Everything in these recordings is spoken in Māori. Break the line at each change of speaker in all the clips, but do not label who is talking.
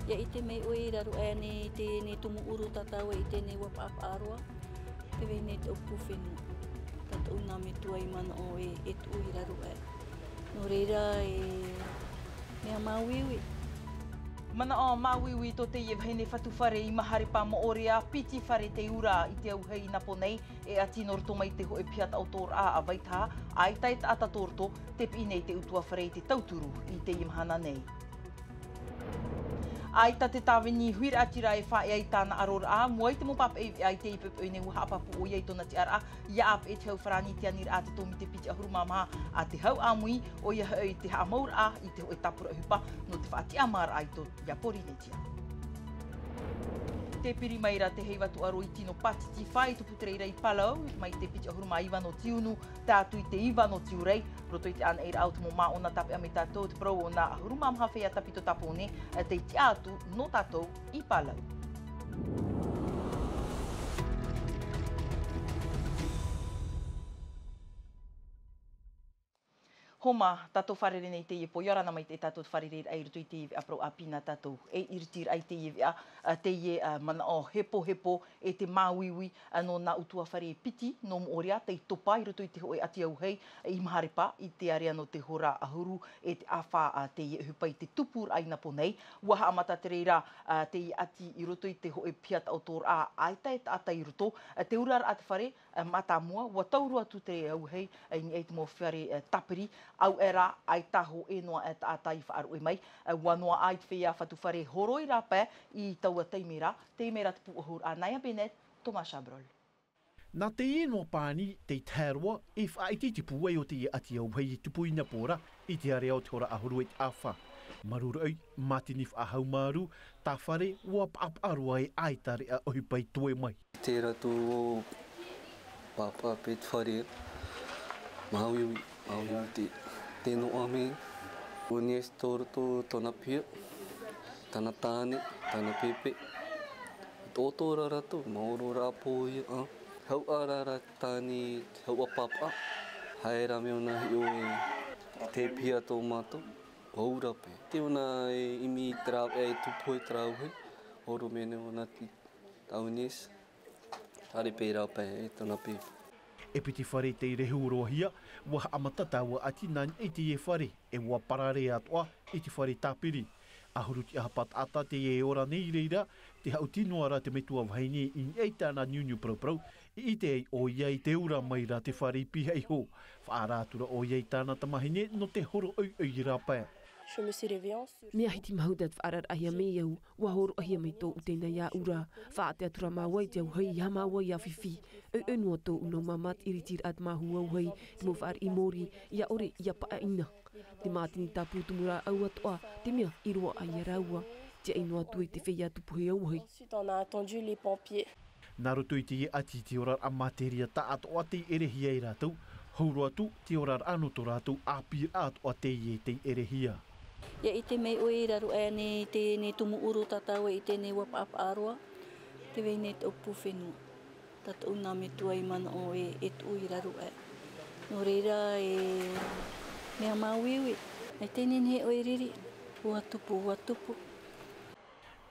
Ya ite me oi raru ni te ne tumu uru tatawa ite ne wap ap arwa. Te ve ne te opufenu. Tata una me tuai mana o e tu ui raru e. No reira mea mauiwi.
Mana o mauiwi to te iw hene whatu whare I mahare pā mo orea piti whare te ura I te au hei napo nei e ati norto mai te ho e piat autor a waitaha ai tai ata torto te pi nei te utua whare I te tauturu I te imhana nei. Ai ta te tāwini huira atira e whae ai tāna arora a, mua I te mopapa e ai te ipepe ne uha apapu o iei tona te ara, ia ap e te hau wharani te anira a te tomi te piti ahuru mamaha a te hau amui o ia hau I te haa maur a I te ho e tapura hupa no te whaati amara ai to ia pori ne tia. Te piri maira te hei watu aro I tino patiti whai tupu te reira I palau, mai te piti ahuru ma iwa no tiunu, tātu I te iwa no tiurei, roto I te ana eira autu mo maa o na tape ame tātou te prau o na ahuru ma maha whea tapito tapone, te iti atu no tātou I palau. Homa, tātou wharere nei te iepo, iorana mai te tātou wharere ai rutu I te iwi aprau a pina tātou. E iritir ai te iwi te ie mana o hepo e te māwiwi no nā utua whare piti no moorea, te topa I rutu I te hoe ati au hei I maharepa I te area no te hora ahuru e te awha te ie hupai te tupur ai napo nei. Waha amata te reira te ie ati I rutu I te hoe piat autor a aitai ta ata I ruto. Te urara a te whare matamua, ua tauru atu te au hei ni e te mo whare tapiri au era ai taho e noa e tātai whaaru e mai. Wanoa ai te whea whatu whare horoi rapa I taua teimera. Teimera te puahur a Naya Bennett, Thomas Chabrol.
Nā te ino pāni te tērua e whaiti te puai o te ati au hei te puina pōra I te are au te ora ahuru e te awha. Maruru au, matini whaahau maru, tā whare ua paparua e aitare a ohipai toe mai.
Tērā tō papa pe te whare, mahawiwi te no ame, o nies tōru tō tōna pia, tāna tāne, tāna pepe. Tō tōra rato, maoro rā pōia, hau arara tāni, hau a papa, haera me ona hi o e te pia tō mātou, haura pe. Te ona imi trau e tupu e trau hei, oro mene ona ti tau nies, tare pērā pe e tōna pepe.
E piti whare te rehu rohia, waha amatatawa ati nani e te e whare, e wā parare atoa e te whare tāpiri. Ahuru ti ahapat ata te e ora nei reira, te hau tinoara te metua waini I ei tāna niuniu prau, I te ei o iei te ura mai ra te whare piha I ho. Whaarātura o iei tāna tamahine no te horo au rāpea.
Mea hiti mahudat whaarar ahia mei au, wahoro ahia mei tō utena ia ura, whaate atura mawai te au hei, ia mawai a whiwhi. Unua tō unau mamat iritir at mahu au hei, te mo whaar I mori, ia ore, ia paa ina. Te mātini tāpū tumura au atoa, te mea iroa ai a raua. Te ainua tue te whea tupuhe au hei.
Nā roto I te ie ati te orar a materia ta atoa te erehia I rātou, hauro atu te orar anoto rātou āpir atoa te ie te erehia.
Ya ite me oi raru ni te ne tumu uru tatawa ite ne wap ap arwa. Te ve ne te opufenu. Tata una me tuai mana o e tu ui raru e. No reira mea mauiwi. Ai tenin he oi riri. Ua tupu.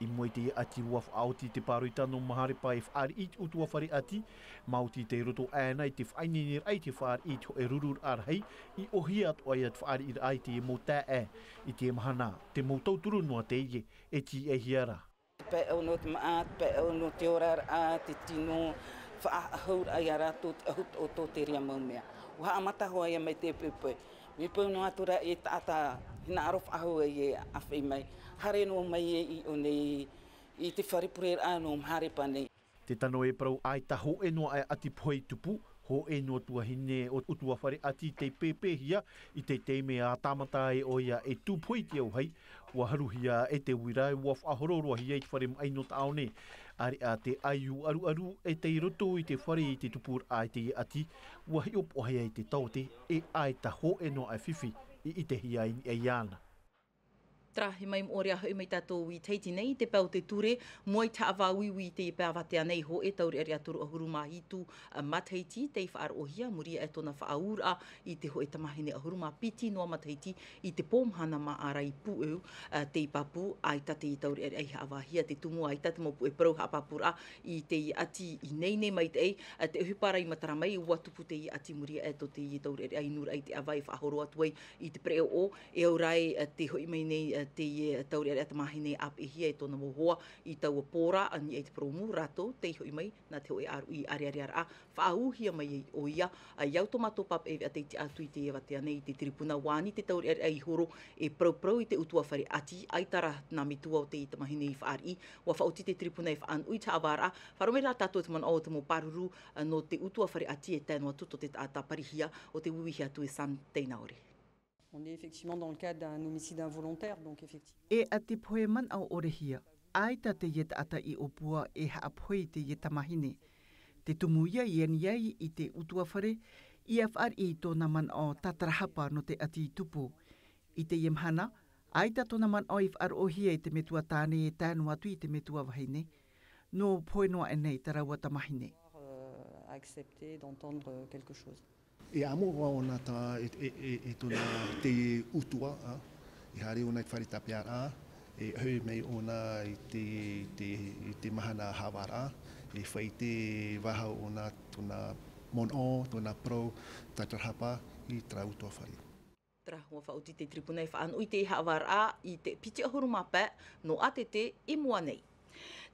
I moe te ati waf auti te paruita no mahare pai whaari it utua whare ati, mauti te roto ānai te whainenir ai te whaari it ho e rurur arhei, I ohi atu ai at whaari ir ai te mo tā I te mahana, te mo tauturu noa te ie, e ti e hiara.
Pe au no te maat, pe au no te orar a te tino, whaahaur ai a rātou te ahut o tō te ria maumea. Waha amata hoa ia mai te pepe. Me pau no atura e tāta hina arof ahu e awhi mai. Hare no mai I o nei I te wharepure āno mharepa nei.
Te tano e parau ai ta ho e noa ai ati pohei tupu, ho e noa tuahine o utua whare ati te pepehia I te teime a tamata e oia e tūpoi te au hei, ua haruhia e te wirai waf ahororoa hi e te whare mai no taone. Ari a te aiu aru e te roto I te whare I te tupur ai te ati, ua hi opo hea I te taute e ai ta ho e noa ai whiwhi I te hia I e iana.
Tra he mai ore a hoi mai tātou I teiti nei, te pau te ture, moi ta awawiwi te pēr watea nei ho e tauri ari aturu o huru mahitu mateiti, te whaar ohia, muria e tona whaaura I te ho e tamahine a huru piti noa mateiti, I te pōmhana ma arai pu'u, te papu, ai tate I tauri ari ai hawahia, te tumu ai tate mopu e prau hapapura, I te ati I nei nei mai te ei, te uhipara I matara mai, ua tupu te ati muria e to te I tauri ari ai nura ai te awai whahoro atuai I te preo o, e aurai te hoi mai nei te tauri ari atamahine ap e hia e tona mohoa I taua pōra ani e te promu rato te hoi mai na te hoi aru I ari a whaauhia mai o ia a iau tomato pap e te te atu I te ewatea nei te tiripuna wani te tauri ari ai horo e prau I te utua whare ati ai tara nā mitua o te I tamahine I whaari wa whauti te tiripuna I whaan ui ta awara wharomera tātou te man o te mo paruru no te utua whare ati e tēnua tuto te tāta parihia o te uihi atu e san teina ore.
On est effectivement dans le cadre d'un homicide involontaire, donc effectivement.
E a te poe man au orehia, ai ta te iet ata I opua e haapoi te iet tamahine. Te tumuia I aniai I te utua whare, I a whaar I tōna man o tatarahapa no te ati tupu. I te iemhana, ai ta tōna man o I whaar ohia I te metua tāne e tānu atu I te metua wahine. No poe noa e nei taraua tamahine.
Accepter d'entendre quelque chose.
E amo ona ta e tona te utua I hari ona I wharitapia e hui mei ona I te mahana hawara e whai te waha ona tona mono, tona pro, tatarahapa I tra utua whari.
Tra hua whauti te tripuna I whaan ui te hawara I te piti ahuru mapa no atete I mua nei.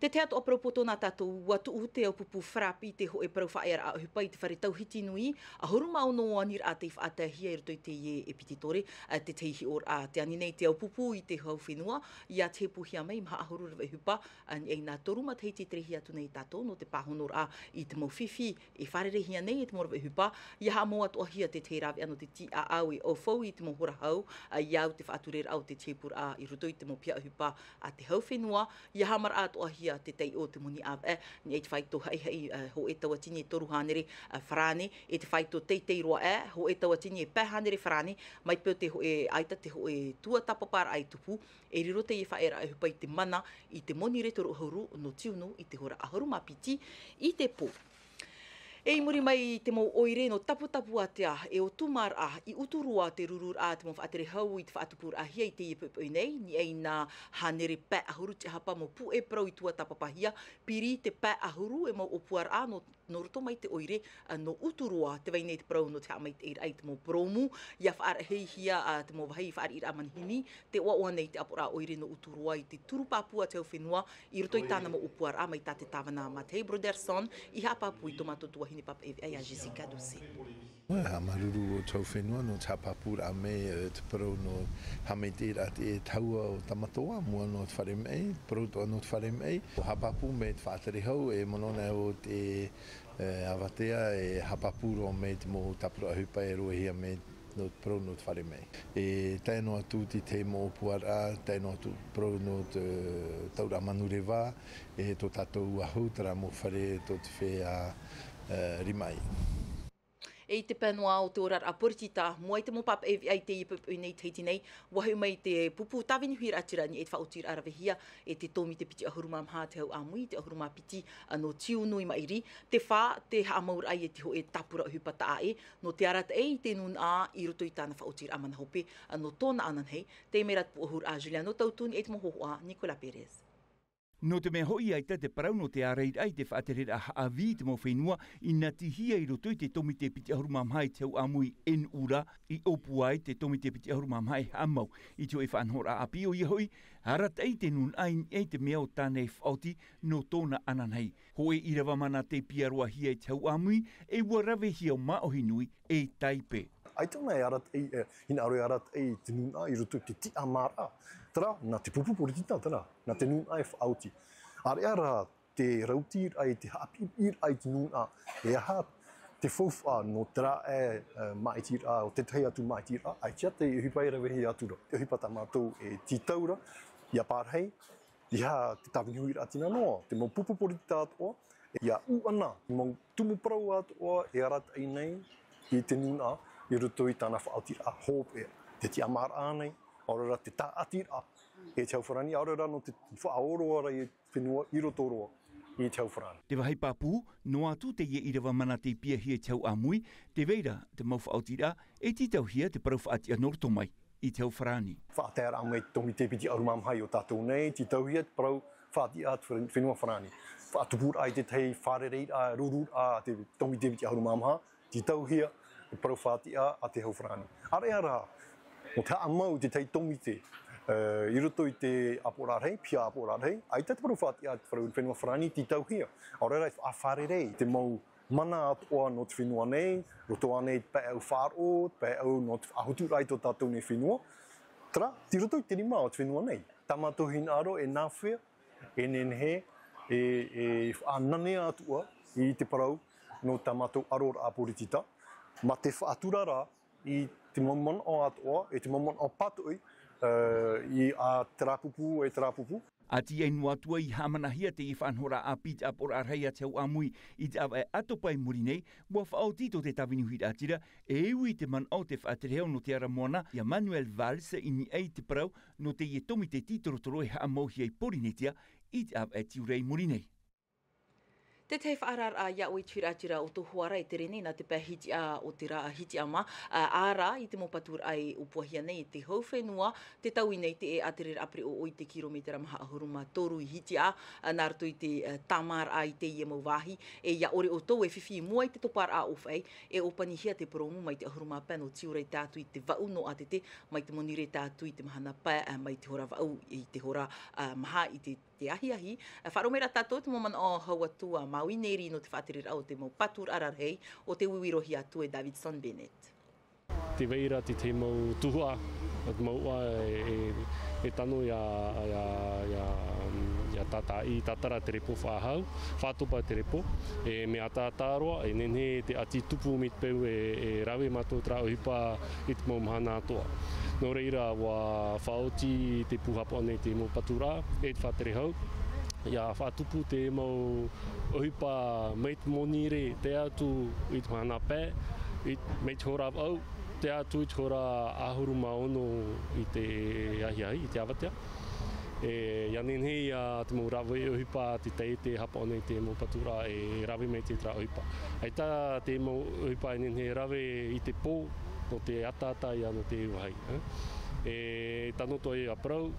Te te atu apropo tōna tātou watu te au pupu wharapi te ho e parau whaera a hupai te whare tauhiti nui a horu mao no anir a te whaatahia I roto I te e pititore te teihi or a te ani nei te au pupu I te hau whenua I a te puhia mai maha ahuru rawa hupa e nā toru ma teiti trehi atu nei tātou no te pāhonor a I te mauwhiwhi e wharerehia nei e te morawa hupa I ha mo atu ahia te te rawe ano te ti a au e o fau I te mohora hau I au te whaaturera au te tepur a I roto I te mopia hupa a te hau whenua I ha mara atu ahia te tei o te moni awe, ni e te whaito hei ho e taua tini e toru hanere wharane, e te whaito tei roa ho e taua tini e pē hanere wharane, mai peo te ho e aita te ho e tua tapapara ai tupu, e riro te e whaera e hupai te mana I te monirē toru hauru no tiunu I te hora ahuru mapiti I te pō. E muri mai te mau oire no tapu atea e o tumar a I uturua te rurur a te mau whaatere hau I te whaatupur a hia I te iepupui nei ni ei nā hanere pē ahuru te hapa mo pu e prau I tua tapapahia piri te pē ahuru e mau opuar a no roto mai te oire no uturua te wai nei te prau no te amai te ira ai te mau promu ia whaara hei hia te mau wahei whaara ira manhini te oa nei te apura oire no uturua I te turupapua te au whenua I roto I tāna mau opuar a mai tā te tāwana ma te Broderson I hapapu I tomato tua hini papa e ai a Jessica Dose.
Ha maruru o tau whenua no tā papura me te parau no hamete ra te taua o tamatoa mua no te whare mei, parau toa no te whare mei. O hapapu me te whātari hau e monona o te awatea e hapapuro me te mo tapura hupa e roehia me no te parau no te whare mei. E taino atu te mo puara, taino atu parau no te taura manurewa e to tātou ahu tara mo whare to te whea rimai.
E te pēnoa o te orar a Puritita, mua I te mopapa e ai te ipupu nei teiti nei, wahu mai te pupu tāwini huira atira ni e te whaotira arawehia e te tōmi te piti ahuruma mha te hau amui, te ahuruma piti no tiunu I mairi, te whā, te haamaur ai e te ho e tapura hupata a no te arata e te nun a I roto I tāna whaotira amana hope, no tōna anan hei, te merat puahur a Juliano Tautuni e te mohoa Nicola Perez.
No te mea hoi ai te parau no te areid ai te whaaterera haawi te mo whenua I nga tihia I roto I te tomi te piti ahuruma mai te au amui en ura I opu ai te tomi te piti ahuruma mai hamau I te o e whanhora api o I hoi harat ai te nun ai e te mea o tānei whauti no tōna ananhei. Hoi I rawa mana te piaroa hia I te au amui e ua rawe hia o maohinui e taipe.
Ai tōna e arat ei, hina aro e arat ei te nun ai I roto I te ti amara. Tara, nā te pupu Puritita tara, nā te nun ai whaauti. Are ara te rautir ai, te hapir ai te nun a, e aha te whauwha no tera e maitir a, o te tei atu maitir a, ai tia te hupai rawehi atura. Te hupata mātou e titaura, ia pārhei, ia te tāwinihui atina noa, te mau pupu Puritita atoa, ia u ana, mau tumu parau atoa, e arat ai nei, I te nun a, I roto I tāna whaautir a hōp e, te ti amara anei, aurora te taatira e tauwharani, aurora no te whaoroara i whenua i roto roa i tauwharani.
Te wahai papu, no atu te ie irawa mana te pia hia tau amui, te veira te mau whaotira, e titau hia te parau whaati anorto mai i tauwharani.
Whaatera au mei tongi te piti arumamhai o tātou nei, titau hia te parau whaati atu whenua wharani. Whaatupur ai te tei wharereit a rurur a te tongi te piti arumamha, titau hia te parau whaati a te hauwharani. Are ara, o te amau te tei tongi te, I roto i te aporarei, pia aporarei, ai te parau whaati a te whenua wharani, titau hia. Aurera a wharerei, te mau mana atoa no te whenua nei, roto anei pe au wharo, pe au no te ahuturai to tātou nei whenua. Tara, ti roto i te rima o te whenua nei. Tamatohin aro e nāwhia, e nenhe, e anane atua i te parau no tamatou arora aporitita. Ma te whaaturara i te mamon o atoa, e te mamon o patoi, i a terapupu e terapupu.
A ti ai nuatua I hamanahia te I whanhora a pita apor arheia te au amui I te awa e atopai muri nei, mua whaotito te tawinuhit atira, e iwi te man o te whaatereo no te aramoana, ia Manuel Valls I ai te parau no te I tomi te titorotoro e haamohia I porinetia, I te awa e tiurei muri nei.
Te te whaarar a ia oi tūratira o tō huara I te rene na te pēr hiti a o te rā hiti a ma. Āra I te mopatur ai upuahia nei te hauwhenua, te tau nei te e atere apri o oi te kilometera maha ahuruma toru I hiti a, nā rato I te tamar a I te ia mau wahi, e ia ore o tō e whiwhi mua I te topar a ofai, e opanihia te promu mai te ahuruma pēno tiurei tātu I te vau no atete, mai te monirē tātu I te mahana pē, mai te hora vau I te hora maha I te ahi. Wharomera tātou te momana o hauatua maui neri no te whaaterira o te mau patur ararhei o te uirohi atu e Davidson Bennett.
Te veira te mau tuhua, te maua e tano ia tata I tatara te repo whahau, whātupa te repo, e me ataataroa, e nenhe te ati tupu mit peu e rawe mato tra ohipa I te mau mahana atoa. Nō reira wa whaoti te puhapa nei te mau patura, e te whaatere hau, ia whātupu te mau ohipa meit monirē te atu I te mahana pē, meit hora au, te atu I te hora ahuru maono I te ahiahi, I te awatea. Ia nenhe ia te mau rawe ohipa te te hapa nei te mau patura e rawe mei te tra ohipa. Aita te mau ohipa e nenhe rawe I te pō, no te atata ia no te wahai. E tanoto e aprau,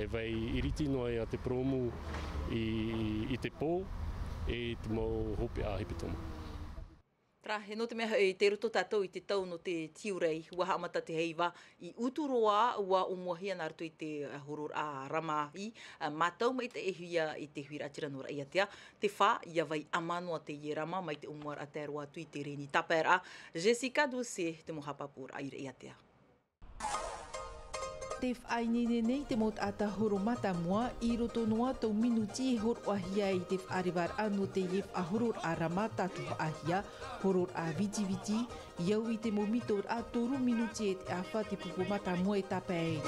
e vai iriti noa e a te promu I te pō, e te mau hope a hipitomo.
Tra, he no te mea e te roto tātou I te tau no te tiurei, ua haamata te heiva I uturoa, ua umuahia nā rato I te horor a ramahi, mātau mai te ehuia I te huira atira no rai atea, te whā, ia vai amanoa te ie rama, mai te umuar a te aroa atu I te reni tapera, Jessica Duse, te mohapapur a rai atea.
Te whainene nei te mot ata horo mata mua I roto noa tau minuti e horo ahia I te whaarewar ano te ief a horor a rama tatu ahia, horor a viti, iau I te momitor a toru minuti e te awha te pupo mata mua e tapei.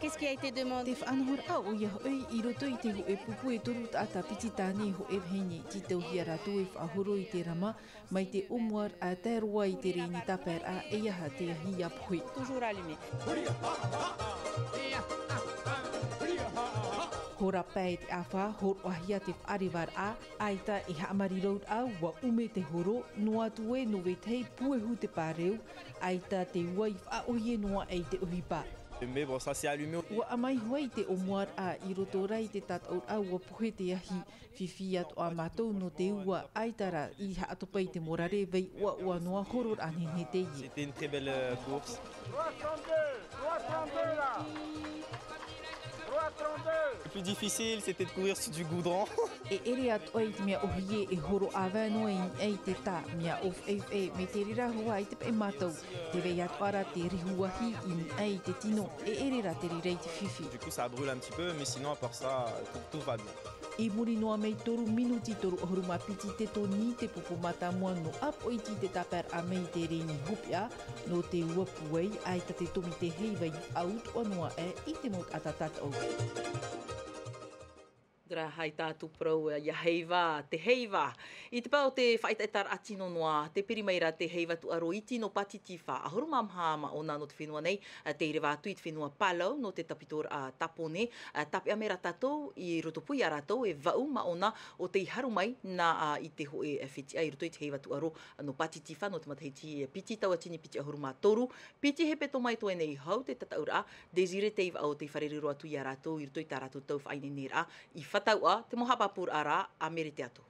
Qu'est-ce qui a été demandé?
Te whanhor a o ia hoi I roto I te ho e pupu e toru ata piti tāne ho e vhene ti tau hia rato e whahoro I te rama mai te umuar a te roa I te reni taper a e aha te ahi a pui.
Toujours allumé.
Hora pēi te awha, hor ahia te whaarewar a, aita I Haamari Road a ua ume te horo, no atu e no wetei puehu te pāreu, aita te ua I whaohie noa e te uhipa.
Mais bon, ça s'est allumé.
Ua amai hoi te omuar a I roto rai te tatou a ua puhe te ahi, whiwhi atu a mātou no te ua aitara I haatopai te morare vei ua noa horor anene te ie.
C'était une très belle course.
332 là. 332.
Le plus difficile, c'était de courir sur du goudron.
E ere atu ai te mea ohie e horo awa noa I ei te tā, mea of me te rira hoa I te pe mātou, te vei atu ara te rihuahi I ei te tino, e ere ra te rirei te whiwhi.
Du coup, ça brûle un petit peu, mais sinon, à part ça, tout va bien.
I muri noa mei toru minuti toru ohuruma piti te toni te pupu mata mua no apo iti te taper a mei te reni hupia no te uapuei aita te tomi te heiva I aut o noa e I te mot atatat au.
Dra hai tātu prau ia heiva, te heiva. I te pau te whaitaitar atino noa, te pirimeira te heiva tu aro iti no patitifa. Ahuru mamha ma ona no te whenua nei, te ire wātu i te whenua palau no te tapitor a tapone. Tapi amera tātou i rotopui a rātou e vau ma ona o te iharu mai na i te hoe whitia i roto i te heiva tu aro no patitifa no te mataheiti piti tau atini piti ahuru mā toru. Piti he peto mai toi nei hau te tataura, desire te iwa au te whareriro atu i a rātou i roto i tā rātou tau whaine nera i whataua te mohapapur ara a mere te atu.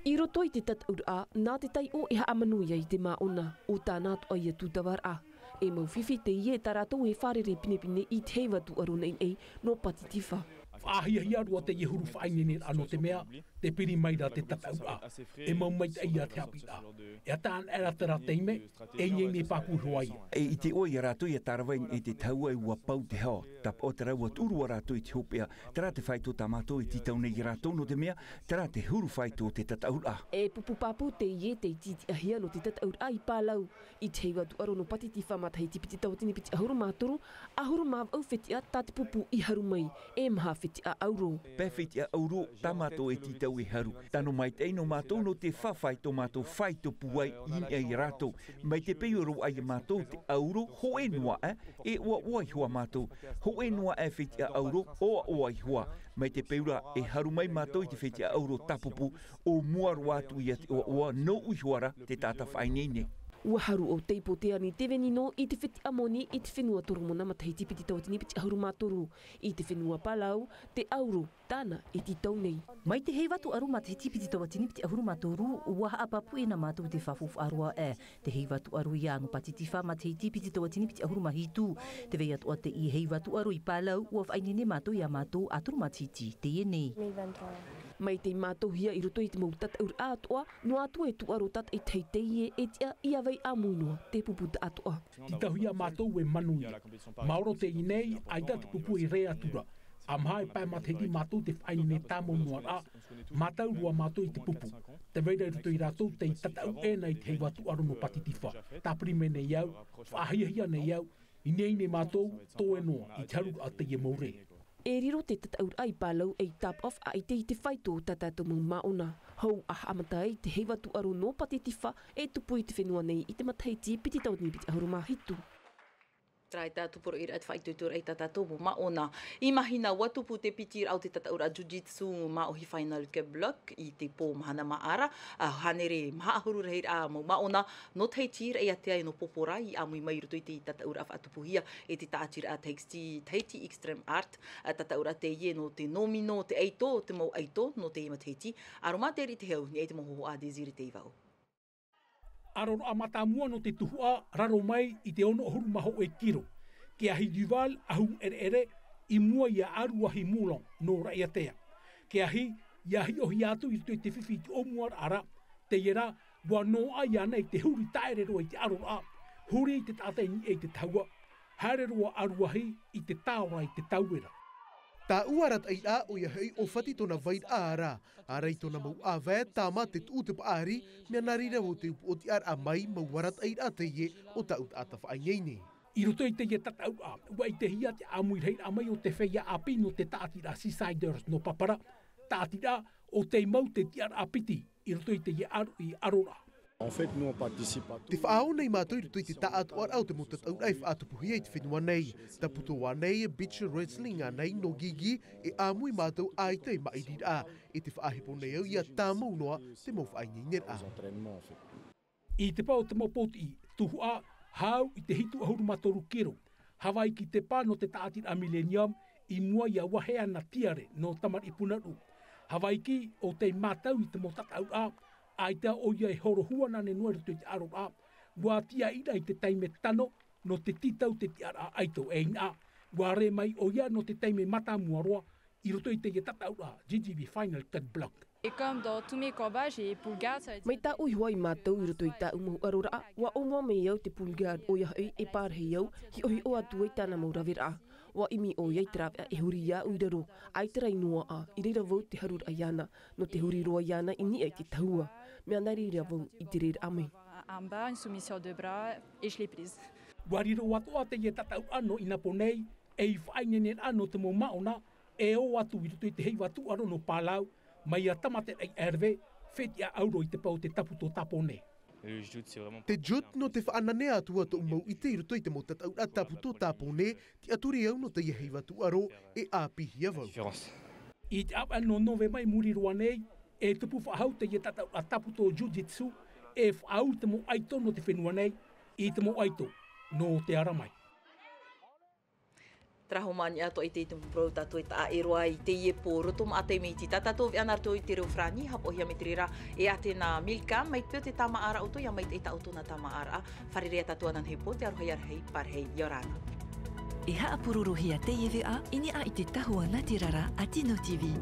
I roto i te tataura, nā te tai o e haamanui ai te maona o tā nātu ai a tūtawar a. E mau whiwhi te ie tā rātou e wharere pinepine i te heiva tu aro nei ei no patitifa.
Whahia rua te iehuru whainene ano te mea, te piri maira te tataura. E mau mai te ia te hapita. E ataan eratara teime, e ngenge papu huai.
E i te oi rātou i a tarawain e te taua e ua pau te hao. Tap o te raua turua rātou i te hopea, tera te whaito tā mātou i titau nei rātou no te mea, tera te huru whaito te tataura.
E pupu papu te ie te titi ahia no te tataura i pālau. I te heiva tu aro no patitifa matahi tipiti tautini piti ahuru mātoro, ahuru māw au whitia tā te pupu i haru mai, e maha whitia auro.
Pē whitia auro, tā mātou e titau e haru. Tano mai te ino mātou no te whawhaito mātou whaito puai in e rātou. Mai te peuro ai mātou te auro, ho e noa e ua hua mātou. Ho e noa e whitia auro, o hua. Mai te peura e haru mai mātou i te whitia auro tapupu o muaru atu i ati oa no uihuara te tāta whainene.
Ua haru o teipo te ani te venino i te whiti amoni i te whenua toromona matahi piti tautini piti ahuru mātoru. I te whenua palau, te auro, tāna i ti tau nei.
Mai te hei watu aru matahi piti tautini piti ahuru mātoru, ua haapapu e na mātou te whafuf arua e. Te hei watu aru i anu patitifa matahi piti tautini piti ahuru mahitu. Te vei atu te i hei watu aru i palau, ua whainene mātou i a mātou aturu matiti, te e nei.
Mai te mātou hia i roto i te mau tataur ātoa, no atu e tu aro tat e teitei e tia i awei amuinoa te pupu ta atoa.
Ti tahuia mātou e manui. Mauro te inei, aita te pupu e rea tura. Amha e pai matahiti mātou te whaine tā monua a, mātou rua mātou i te pupu. Te veira i roto i rātou te tatau e nei te hei watu aro no patitifa. Tāpiri me nei au, whahia nei au, i nei ne mātou tō e noa i taru a te e maure.
E riro te tataur ai pālau e tap off a i te whaito tatato mou maona. Hou a amatai te hei watu aro no patitifa e tupu i te whenua nei i te mataiti piti tautini piti ahuru mahitu.
Trai tātu poro ira at whaitutur ei tātou mo maona. I mahina watupu te pitir au te tataura jiu-jitsu ma ohi final ke block i te pō mahana maara. Hanere maahuru rei a mo maona no tei tir e atea e no popora i amui mai ruto i te tataura whatupuhia e te tātir a teiti extreme art. Tataura te ie no te nomino te eito, te mau eito no te ima teiti. Aroma te ri te hau ni e te mohoho a desire te iwao.
Aroro a matamua no te tuhua raro mai i te ono huru maho e kiro. Ke ahi duval ahu ere i mua i a aruahi mulong no rai atea. Ke ahi i ahi ohi atu i te whiwhi te omuar ara te iera wa no ai ana i te huri taere roa i te aroro a. Huri i te tātai ni e te taua. Haere roa aruahi i te tāora i te tauera.
Tā uarat ai a o ia hei o whati tona vaid ara. Arai tona mau a vea tāma te tu te paari, mea narira o te upu o ti ar a mai mau warat ai a te ie o ta ut ata whaingeine.
I roto i te ie tatau a, ua i te hia te amui rei a mai o te whea api no te tātira Seasiders no papara. Tātira o te mau te tiar apiti, i roto i te ie aru i arora.
En fait, nous on participe à tout. Te whaau nei mātou i roto i te taat o au te mutat au ai whaatupuhia i te whenua nei. Ta puto wā nei beach wrestling a nei no gigi e āmui mātou ai te maidid a. E te whaahipo nei au i a tāmau noa te mau whaingi a.
I te pau te mopoti i tuhu a hau i te hitu ahuru matoru kero. Hawaii ki te pā no te tātir a millennium i mua i a wahea na tiare no tamar i punaru. Hawaii ki o te mātau i te motatau a. Aita o ia e horo huana ne nuaru te aro a. Wa tia ira i te taime tano no te titau te tiara aito e ina. Wa re mai o ia no te taime mata muaroa i roto i te tatau a GGB Final Cut Block.
Et comme dans tous mes combats, j'ai pulgard, ça veut dire...
Mai tā ui huai mātou i roto i tā umu arora, wa o mua me iau te pulgard o ia hei e pārhe iau, hi ohi o atu e tāna maurawera. Wa imi o iai trawea e huri ia uiraro, ai terai noa a, i reira vau te harur aiana, no te huri roa iana i ni ai te tahua. Mea nari reira vau i te reira ame.
En bas, une soumission de bras, et je l'ai prise.
Wariro watoa te ie tatau ano i napo nei, e i whainenen ano te mo maona, e o atu i rutu i te hei watu aro no pālau, mai a tamate ai erve, wheti a auro i te pau te tapu tō tapone.
Te jut no te whaananea atua tō umau i te rutu i te motatau a tapu tō tapone, ti aturi au no te hei watu aro e āpihi avau.
I te apa no nove mai muri roa nei, e tupu whahau te tatau a tapu tō jiu-jitsu, e whahau te mo aito no te whenua nei, i te mo aito no te aramai.
Traho mani ato i te tumu pro tato i ta aeroa i te ie po roto ma ate mei ti tatato vi anarto i te reo frani hapo hia metrira e ate na milka mai pio te tama ara auto ia mai te ita auto na tama ara wharirea tatua nan hei po te arohei arhei parhei Yorana.
E haa pururuhia te iwi a ini a i te tahua Natirara a Tiunu TV.